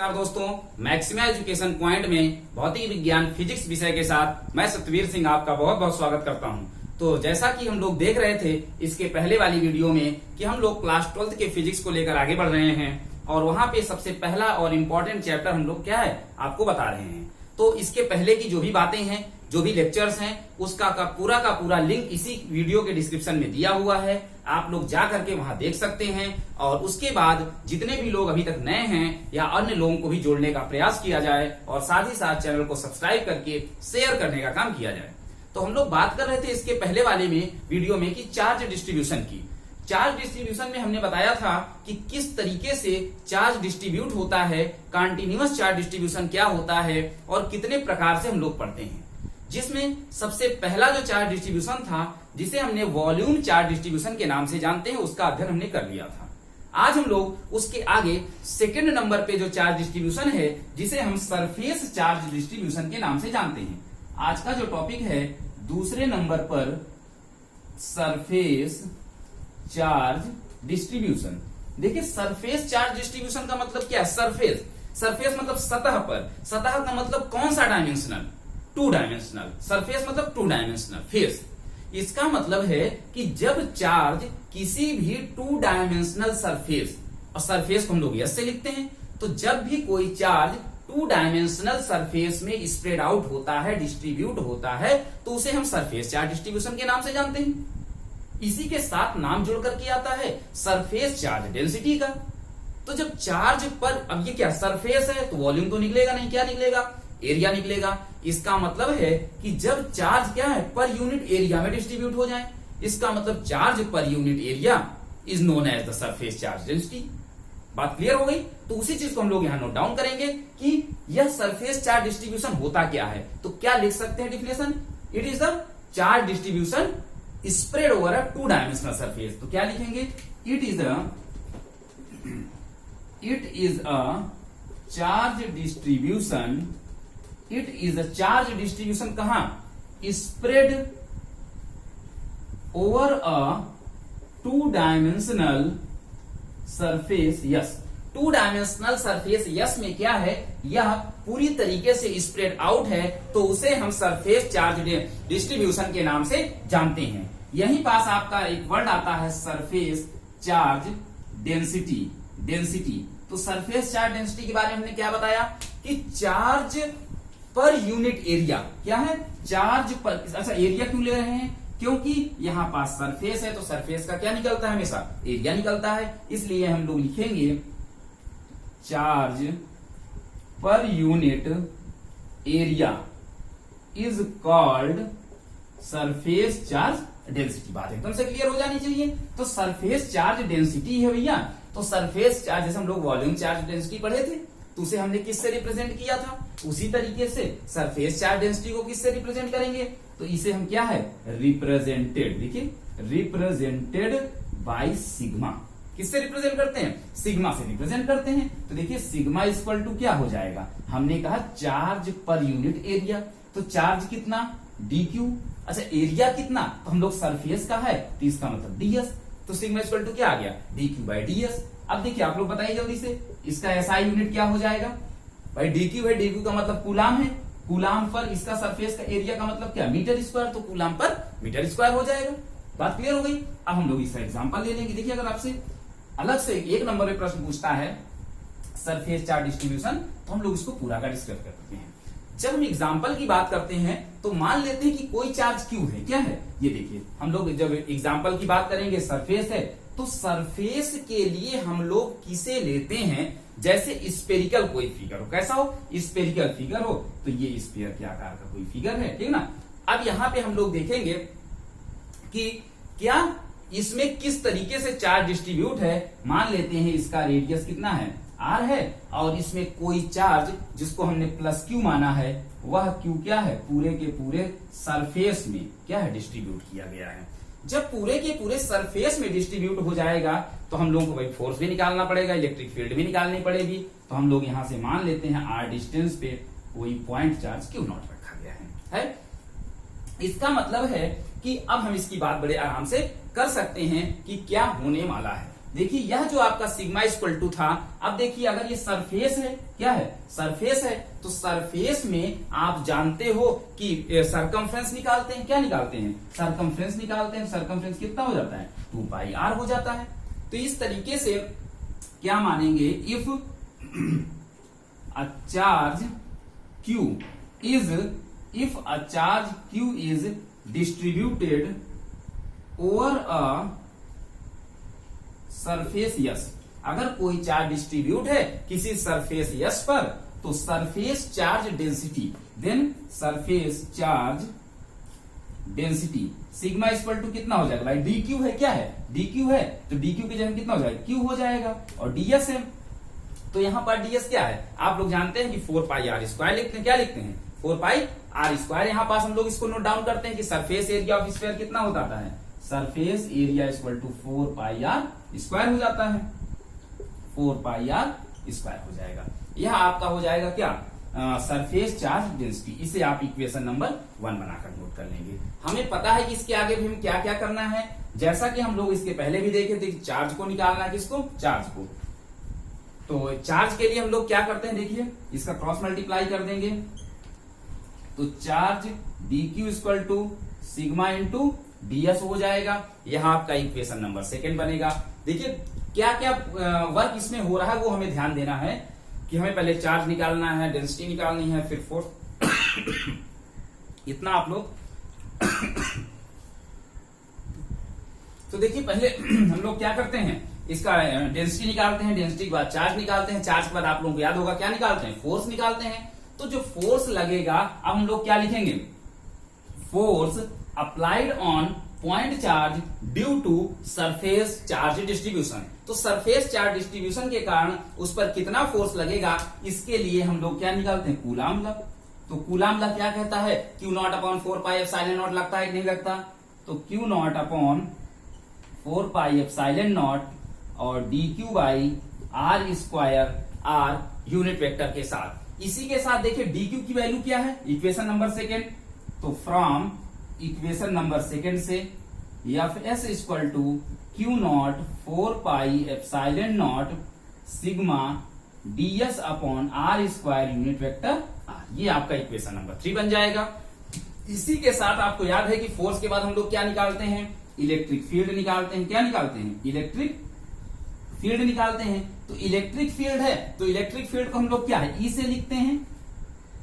नमस्कार दोस्तों, maxima education point में भौतिक विज्ञान फिजिक्स विषय के साथ मैं सतवीर सिंह आपका बहुत बहुत स्वागत करता हूं। तो जैसा कि हम लोग देख रहे थे इसके पहले वाली वीडियो में कि हम लोग क्लास 12th के फिजिक्स को लेकर आगे बढ़ रहे हैं और वहां पे सबसे पहला और इम्पोर्टेंट चैप्टर हम लोग क्या है आपको बता रहे हैं। तो इसके पहले की जो भी बातें हैं, जो भी लेक्चर्स हैं, उसका का पूरा लिंक इसी वीडियो के डिस्क्रिप्शन में दिया हुआ है। आप लोग जा करके वहां देख सकते हैं और उसके बाद जितने भी लोग अभी तक नए हैं या अन्य लोगों को भी जोड़ने का प्रयास किया जाए और साथ ही साथ चैनल को सब्सक्राइब करके शेयर करने का काम किया जाए। तो हम लोग बात कर रहे थे इसके पहले वाले में वीडियो में कि चार्ज डिस्ट्रीब्यूशन की। चार्ज डिस्ट्रीब्यूशन में हमने बताया था कि किस तरीके से चार्ज डिस्ट्रीब्यूट होता है, कॉन्टिन्यूअस चार्ज डिस्ट्रीब्यूशन क्या होता है और कितने प्रकार से हम लोग पढ़ते हैं। जिसमें सबसे पहला जो चार्ज डिस्ट्रीब्यूशन था जिसे हमने वॉल्यूम चार्ज डिस्ट्रीब्यूशन के नाम से जानते हैं, उसका अध्ययन हमने कर लिया था। आज हम लोग उसके आगे सेकंड नंबर पे जो चार्ज डिस्ट्रीब्यूशन है जिसे हम सरफेस चार्ज डिस्ट्रीब्यूशन के नाम से जानते हैं। आज का जो टॉपिक है दूसरे नंबर पर सरफेस चार्ज डिस्ट्रीब्यूशन। देखिए सरफेस चार्ज डिस्ट्रीब्यूशन का मतलब क्या है? सरफेस मतलब सतह पर। सतह का मतलब कौन सा डायमेंशनल? 2 डायमेंशनल। सरफेस मतलब 2 डायमेंशनल। फेस इसका मतलब है कि जब चार्ज किसी भी 2 डायमेंशनल सरफेस, और सरफेस को हम लोग एस से लिखते हैं, तो जब भी कोई चार्ज 2 डायमेंशनल सरफेस में स्प्रेड आउट होता है, डिस्ट्रीब्यूट होता है, तो उसे हम सरफेस चार्ज डिस्ट्रीब्यूशन के नाम से जानते हैं। इसी के साथ नाम जुड़ करके आता है सरफेस चार्ज डेंसिटी का। तो जब चार्ज पर, अब ये क्या सरफेस है तो वॉल्यूम तो निकलेगा नहीं, क्या निकलेगा? एरिया निकलेगा। इसका मतलब है कि जब चार्ज क्या है पर यूनिट एरिया में डिस्ट्रीब्यूट हो जाए, इसका मतलब चार्ज पर unit area is known as the surface charge density. बात क्लियर हो गई? तो उसी चीज को हम लोग यहां नोट डाउन करेंगे कि यह सरफेस चार्ज डिस्ट्रीब्यूशन होता क्या है। तो क्या लिख सकते हैं definition? It is the charge distribution spread over a 2 dimensional surface. तो क्या लिखेंगे? It is a charge distribution. It is a charge distribution कहां? Spread over a 2 dimensional surface yes. 2 dimensional surface yes में क्या है? यह पूरी तरीके से स्प्रेड आउट है, तो उसे हम सरफेस चार्ज डिस्ट्रीब्यूशन के नाम से जानते हैं। यहीं पास आपका एक वर्ड आता है सरफेस चार्ज डेंसिटी। तो सरफेस चार्ज डेंसिटी के बारे में हमने क्या बताया कि चार्ज पर यूनिट एरिया क्या है? चार्ज पर। अच्छा, एरिया क्यों ले रहे हैं? क्योंकि यहां पास सरफेस है तो सरफेस का क्या निकलता है? हमेशा एरिया निकलता है। इसलिए हम लोग लिखेंगे चार्ज पर unit area is called surface charge density. बात एकदम से क्लियर हो जानी चाहिए। तो सरफेस चार्ज डेंसिटी है भैया। तो सरफेस चार्ज, जैसे हम लोग वॉल्यूम चार्ज डेंसिटी पढ़े थे, तो उसे हमने किससे रिप्रेजेंट किया था? उसी तरीके से सरफेस चार्ज डेंसिटी को किससे रिप्रेजेंट करेंगे? तो इसे हम क्या है? रिप्रेजेंटेड। देखिए, रिप्रेजेंटेड बाय सिग्मा। किससे रिप्रेजेंट करते हैं? सिग्मा से रिप्रेजेंट करते हैं। तो देखिए सिग्मा इक्वल टू क्या हो जाएगा? हमने कहा चार्ज पर यूनिट एरिया। तो चार्ज कितना? dq। अच्छा, एरिया कितना? तो हम लोग सरफेस का है तो इसका मतलब ds। तो सिग्मा इक्वल टू क्या आ गया? dq by ds। अब देखिए आप लोग बताइए जल्दी से, इसका एसआई यूनिट क्या हो जाएगा? भाई dq है, dq का मतलब कूलाम है। कूलाम पर इसका सरफेस का एरिया का मतलब क्या? Metre square. तो कूलाम पर मीटर स्क्वायर हो जाएगा। बात क्लियर हो गई? अब हम लोग इसका एग्जांपल ले लेंगे। देखिए, अगर आपसे अलग से 1 नंबर में प्रश्न पूछता है सरफेस चार्ज डिस्ट्रीब्यूशन, तो हम लोग इसको पूरा का डिस्कस करते हैं। जब हम एग्जाम्पल की बात करते हैं तो मान लेते हैं कि कोई चार्ज क्यू है। क्या है? ये देखिए, हम लोग जब एग्जाम्पल की बात करेंगे सरफेस है, तो सरफेस के लिए हम लोग किसे लेते हैं? जैसे स्पेरिकल कोई फिगर हो। कैसा हो? स्पेरिकल फिगर हो, तो ये स्फीयर के आकार का कोई फिगर है, ठीक ना। अब यहां पे हम लोग देखेंगे कि क्या इसमें किस तरीके से चार्ज डिस्ट्रीब्यूट है। मान लेते हैं इसका रेडियस कितना है? r है, और इसमें कोई चार्ज जिसको हमने प्लस q माना है, वह q क्या है? पूरे के पूरे सरफेस में क्या है? डिस्ट्रीब्यूट किया गया है। जब पूरे के पूरे सरफेस में डिस्ट्रीब्यूट हो जाएगा तो हम लोगों को भाई फोर्स भी निकालना पड़ेगा, इलेक्ट्रिक फील्ड भी निकालनी पड़ेगी। तो हम लोग यहां से मान लेते हैं r डिस्टेंस पे कोई पॉइंट चार्ज q नॉट रखा गया है। इसका मतलब है कि अब हम इसकी बात बड़े आराम से कर सकते हैं कि क्या होने वाला है। देखिए यह जो आपका सिग्मा इक्वल टू था, अब देखिए अगर ये सरफेस है, क्या है, सरफेस है, तो सरफेस में आप जानते हो कि सरकमफ्रेंस निकालते हैं, क्या निकालते हैं, सरकमफ्रेंस निकालते हैं। सरकमफ्रेंस कितना हो जाता है, 2πr हो जाता है। तो इस तरीके से क्या मानेंगे, if a charge q is distributed over a surface yes, अगर कोई चार्ज डिस्ट्रीब्यूट है किसी सरफेस यस पर, तो surface charge density, then surface charge density sigma equal to कितना हो जाएगा भाई, dq है, क्या है, dq है, तो dq की जगह कितना हो जाएगा, q हो जाएगा, और ds है, तो यहां पर ds क्या है, आप लोग जानते हैं कि 4πr² लिखते हैं, क्या लिखते हैं, 4πr²। यहां पास हम लोग इसको नोट डाउन करते हैं कि सरफेस एरिया ऑफ स्फीयर कितना होता है, surface area equal to 4πr² हो जाता है, 4πr² हो जाएगा। यह आपका हो जाएगा क्या, सरफेस चार्ज डेंसिटी। इसे आप इक्वेशन नंबर 1 बनाकर नोट कर लेंगे। हमें पता है कि इसके आगे भी हमें क्या क्या करना है, जैसा कि हम लोग इसके पहले भी देखे थे, चार्ज को निकालना है, किसको, चार्ज को। तो चार्ज के लिए हम लोग क्या करते हैं, देखिए इसका क्रॉस मल्टीप्लाई कर देंगे, तो charge dq equal to sigma into ds हो जाएगा। यह आपका इक्वेशन नंबर 2 बनेगा। देखिए क्या क्या वर्क इसमें हो रहा है वो हमें ध्यान देना है कि हमें पहले चार्ज निकालना है, डेंसिटी निकालनी है, फिर फोर्स इतना आप लोग तो देखिए पहले हम लोग क्या करते हैं, इसका डेंसिटी निकालते हैं, डेंसिटी के बाद चार्ज निकालते हैं, चार्ज के बाद आप लोगों को याद होगा क्या निकालते हैं, फोर्स निकालते हैं। तो जो फोर्स लगेगा, अब हम लोग क्या लिखेंगे, force applied on point charge due to surface charge distribution. तो सरफेस चार्ज डिस्ट्रीब्यूशन के कारण उस पर कितना फोर्स लगेगा, इसके लिए हम लोग क्या निकालते हैं, कूलाम लॉ। तो कूलाम लॉ क्या कहता है, Q0 अपॉन 4πε0 लगता है कि नहीं लगता, तो Q0 अपॉन 4πε0 और dq/r² r यूनिट वेक्टर के साथ। इसी के साथ देखिए dq की वैल्यू क्या है, इक्वेशन नंबर 2, तो फ्रॉम इक्वेशन नंबर 2 से Fs equal to Q0 4πε0 sigma ds upon r² unit vector r। ये आपका इक्वेशन नंबर 3 बन जाएगा। इसी के साथ आपको याद है कि फोर्स के बाद हम लोग क्या निकालते हैं, इलेक्ट्रिक फील्ड निकालते हैं। क्या निकालते हैं, इलेक्ट्रिक फील्ड निकालते हैं। तो इलेक्ट्रिक फील्ड है, तो इलेक्ट्रिक फील्ड को हम लोग क्या है, ई से लिखते हैं,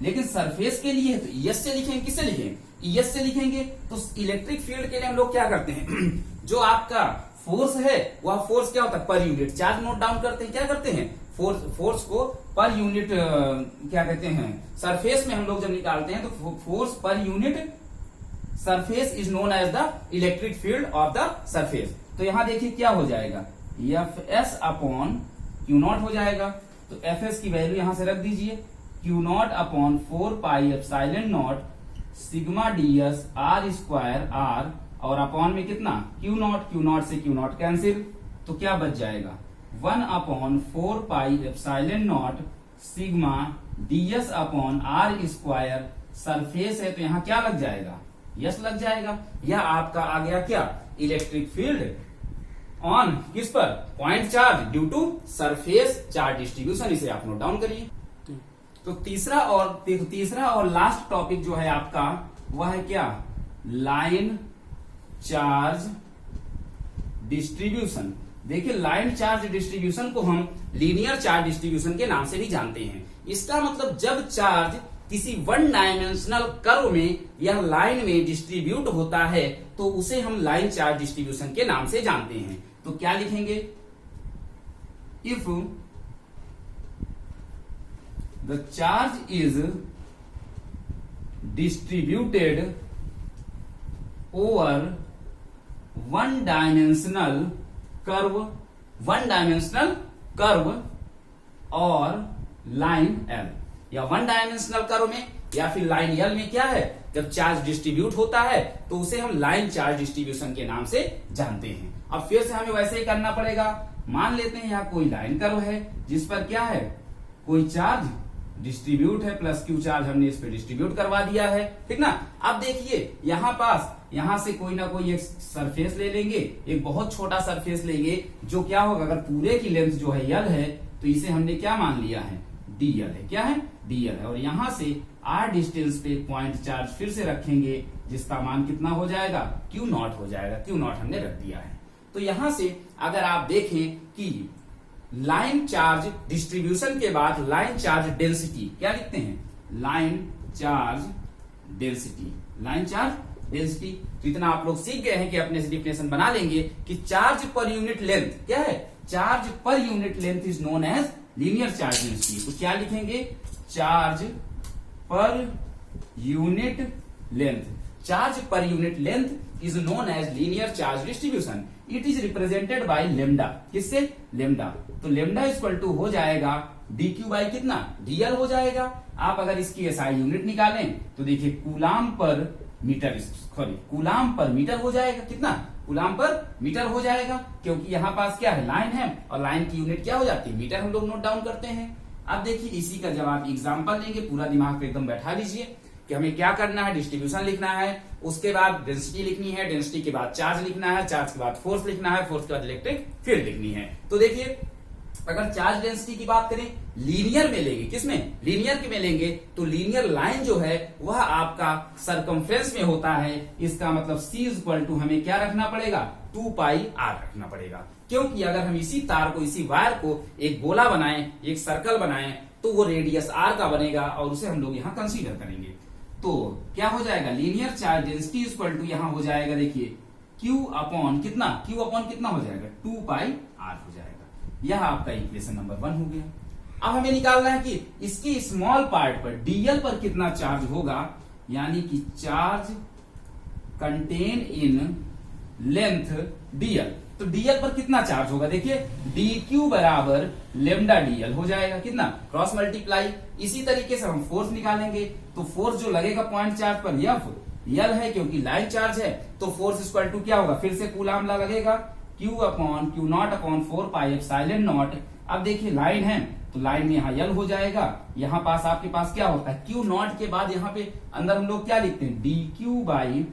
लेकिन सरफेस के लिए है तो ईएस से लिखेंगे। किससे लिखेंगे, ईएस से लिखेंगे। तो इलेक्ट्रिक फील्ड के लिए हम लोग क्या करते हैं, जो आपका फोर्स है वह फोर्स क्या होता है, per unit charge note down करते हैं। क्या करते हैं, फोर्स को पर यूनिट क्या कहते हैं, सरफेस में हम लोग जब निकालते हैं तो फोर्स पर unit surface is known as the electric field of the surface. तो यहां देखिए क्या हो जाएगा, Fs अपॉन Q0 हो जाएगा। तो Fs की वैल्यू यहां से रख दीजिए, Q0 upon 4πε0 sigma ds r² r, और अपॉन में कितना, Q0 से Q0 कैंसिल, तो क्या बच जाएगा, 1 upon 4πε0 sigma ds upon r²। Surface है तो यहां क्या लग जाएगा, यस लग जाएगा। यह आपका आ गया क्या, इलेक्ट्रिक फील्ड ऑन किस पर, point charge due to surface charge distribution. इसे आप नोट डाउन करिए। तो तीसरा और लास्ट टॉपिक जो है आपका वह है क्या, लाइन चार्ज डिस्ट्रीब्यूशन। देखिए लाइन चार्ज डिस्ट्रीब्यूशन को हम लीनियर चार्ज डिस्ट्रीब्यूशन के नाम से भी जानते हैं। इसका मतलब जब चार्ज किसी वन डायमेंशनल कर्व में या लाइन में डिस्ट्रीब्यूट होता है तो उसे हम लाइन चार्ज डिस्ट्रीब्यूशन के नाम से जानते हैं। तो क्या लिखेंगे, if the charge is distributed over one dimensional curve और लाइन एल, या वन डायमेंशनल कर्व में या फिर लाइन एल में क्या है, जब चार्ज डिस्ट्रीब्यूट होता है तो उसे हम लाइन चार्ज डिस्ट्रीब्यूशन के नाम से जानते हैं। अब फिर से हमें वैसे ही करना पड़ेगा। मान लेते हैं यहाँ कोई लाइन कर्व है जिस पर क्या है, कोई चार्ज डिस्ट्रीब्यूट है, प्लस क्यू चार्ज हमने इस पर डिस्ट्रीब्यूट करवा दिया है, ठीक ना। अब देखिए यहाँ पास यहां से कोई ना कोई एक सरफेस ले लेंगे, एक बहुत छोटा सरफेस लेंगे, जो क्या होगा, अगर पूरे की लेंथ जो है यल है तो इसे हमने क्या मान लिया है, डीएल है। क्या है, डीएल है। और यहां से आर डिस्टेंस पे पॉइंट चार्ज फिर से रखेंगे, जिसका मान कितना हो जाएगा, क्यू नॉट हो जाएगा। क्यू नॉट हमने रख दिया है। तो यहां से अगर आप देखें कि लाइन चार्ज डिस्ट्रीब्यूशन के बाद लाइन चार्ज डेंसिटी क्या लिखते हैं, line charge density, line charge density. तो इतना आप लोग सीख गए हैं कि अपने से डिफिनेशन बना लेंगे कि चार्ज पर यूनिट लेंथ क्या है, चार्ज पर unit length is known as linear charge density. तो क्या लिखेंगे, चार्ज पर यूनिट लेंथ, चार्ज पर unit length is known as linear charge distribution. It is represented by lambda, किससे, लेमडा। तो लेमडा इक्वल टू हो जाएगा dq बाई कितना, dl हो जाएगा। आप अगर इसकी एसआई यूनिट निकालें तो देखिए कूलाम पर मीटर, सॉरी कूलाम पर मीटर हो जाएगा, कितना, कूलाम पर मीटर हो जाएगा, क्योंकि यहाँ पास क्या है, लाइन है, और लाइन की यूनिट क्या हो जाती है, मीटर हम लोग नोट डाउन करते हैं। अब देखिए इसी का जब आप एग्जाम्पल लेंगे, पूरा दिमाग पे एकदम बैठा लीजिए कि हमें क्या करना है, डिस्ट्रीब्यूशन लिखना है, उसके बाद डेंसिटी लिखनी है, डेंसिटी के बाद चार्ज लिखना है, चार्ज के बाद फोर्स लिखना है, फोर्स के बाद इलेक्ट्रिक फील्ड लिखनी है। तो देखिए अगर चार्ज डेंसिटी की बात करें लीनियर में लेंगे, किसमें, लीनियर में लेंगे, तो लीनियर लाइन जो है वह आपका सरकमफ्रेंस में होता है। इसका मतलब C इक्वल टू हमें क्या रखना पड़ेगा, 2 पाई r रखना पड़ेगा, क्योंकि अगर हम इसी तार को, इसी वायर को एक गोला बनाएं, एक सर्कल बनाएं, तो वो रेडियस r का बनेगा और उसे हम लोग यहाँ कंसीडर करेंगे। तो क्या हो जाएगा, linear charge density equal to यहाँ हो जाएगा, देखिए Q अपॉन कितना, Q अपॉन कितना हो जाएगा, 2 पाई r हो जाएगा। यह आपका इक्वेशन नंबर 1 हो गया। अब हमें निकालना है कि इसकी स्मॉल पार्ट पर डीएल पर कितना चार्ज होगा, यानी कि charge contain in length DL. तो डीएल पर कितना चार्ज होगा, देखिए dq बराबर लेमडा डीएल हो जाएगा, कितना, क्रॉस मल्टीप्लाई। इसी तरीके से हम फोर्स निकालेंगे, तो फोर्स जो लगेगा पॉइंट चार्ज पर एफ, यल है क्योंकि लाइन चार्ज है, तो फोर्स इक्वल टू क्या होगा, फिर से कूलाम ला लगेगा, Q upon Q not upon 4 pi epsilon not. अब देखिए लाइन है तो लाइन में यहाँ यल हो जाएगा, यहाँ पास आपके पास क्या होता है, Q नॉट के बाद यहाँ पे अंदर हम लोग क्या लिखते हैं, dq by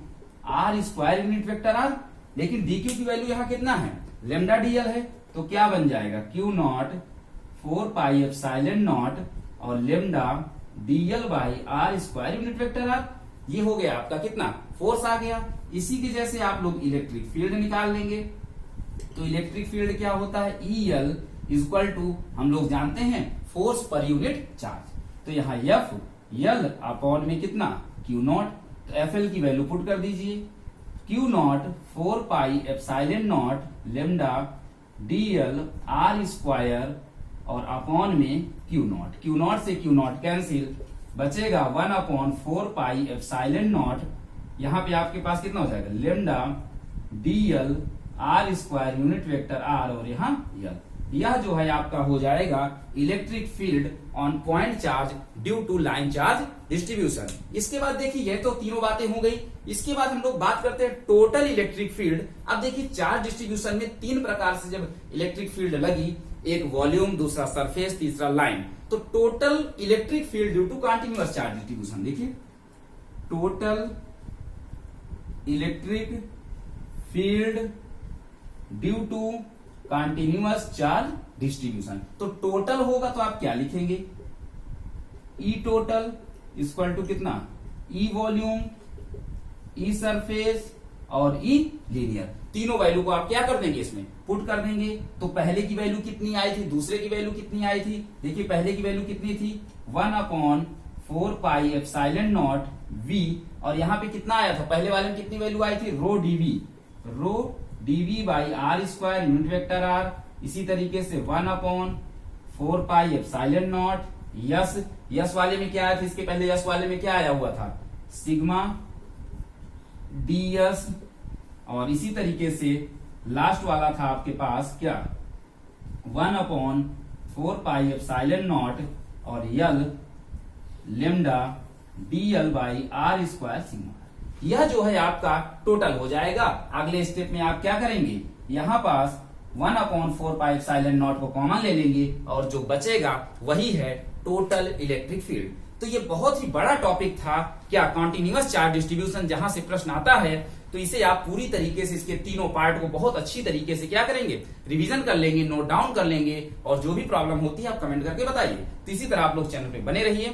r square unit vector r। लेकिन dq की वैल्यू यहाँ कितना है, लेमडा dl है, तो क्या बन जाएगा, Q naught 4 pi epsilon naught और lambda dl by r square unit vector r। ये हो गया आपका कितना, फोर्स आ गया। इसी की जैसे आप लोग इलेक्ट्रिक फील्ड निकाल लेंगे, तो इलेक्ट्रिक फील्ड क्या होता है, EL इक्वल टू हम लोग जानते हैं फोर्स पर यूनिट चार्ज। तो यहाँ F यल अपॉन में कितना, Q नॉट, तो FL की वैल्यू पुट कर दीजिए, Q naught 4 pi epsilon not lambda DL R square और अपॉन में Q नॉट, Q नॉट से Q नॉट कैंसिल, बचेगा 1 अपॉन 4 पाई एप्सिलॉन नॉट। यहाँ पे आपके पास कितना हो जाएगा, lambda DL R square unit vector R और यहाँ यल। यह जो है आपका हो जाएगा electric field on point charge due to line charge distribution. इसके बाद देखिए ये तो तीनों बातें हो गई। इसके बाद हम लोग बात करते हैं टोटल इलेक्ट्रिक फील्ड। अब देखिए चार्ज डिस्ट्रीब्यूशन में 3 प्रकार से जब इलेक्ट्रिक फील्ड लगी, एक वॉल्यूम, दूसरा सरफेस, तीसरा लाइन। तो total electric field due to continuous charge distribution, देखिए total electric field due to continuous charge distribution. तो टोटल होगा तो आप क्या लिखेंगे, ई टोटल इक्वल टू कितना, ई वॉल्यूम, ई सरफेस और ई लीनियर। तीनों वैल्यू को आप क्या कर देंगे, इसमें पुट कर देंगे। तो पहले की वैल्यू कितनी आई थी, दूसरे की वैल्यू कितनी आई थी, देखिए पहले की वैल्यू कितनी थी, 1 upon 4 pi epsilon not v, और यहाँ पे कितना आया था, पहले वाले में कितनी वैल्यू आई थी, रो dv by r square unit vector r। इसी तरीके से 1 upon 4 pi epsilon not yes वाले में क्या आया था, इसके पहले यस वाले में क्या आया हुआ था, सिग्मा ds, और इसी तरीके से लास्ट वाला था आपके पास क्या, 1 अपॉन 4 पाई एप्सिलॉन नॉट और यल lambda dl by r square sigma. यह जो है आपका टोटल हो जाएगा। अगले स्टेप में आप क्या करेंगे, यहां पास 1 अपॉन 4 पाई एप्सिलॉन नॉट को कॉमन ले लेंगे और जो बचेगा वही है टोटल इलेक्ट्रिक फील्ड। तो ये बहुत ही बड़ा टॉपिक था क्या, कॉन्टिन्यूअस चार्ज डिस्ट्रीब्यूशन। जहां से प्रश्न आता है तो इसे आप पूरी तरीके से इसके तीनों पार्ट को बहुत अच्छी तरीके से क्या करेंगे, रिवीजन कर लेंगे, नोट डाउन कर लेंगे, और जो भी प्रॉब्लम होती है आप कमेंट करके बताइए। तो इसी तरह आप लोग चैनल पे बने रहिए।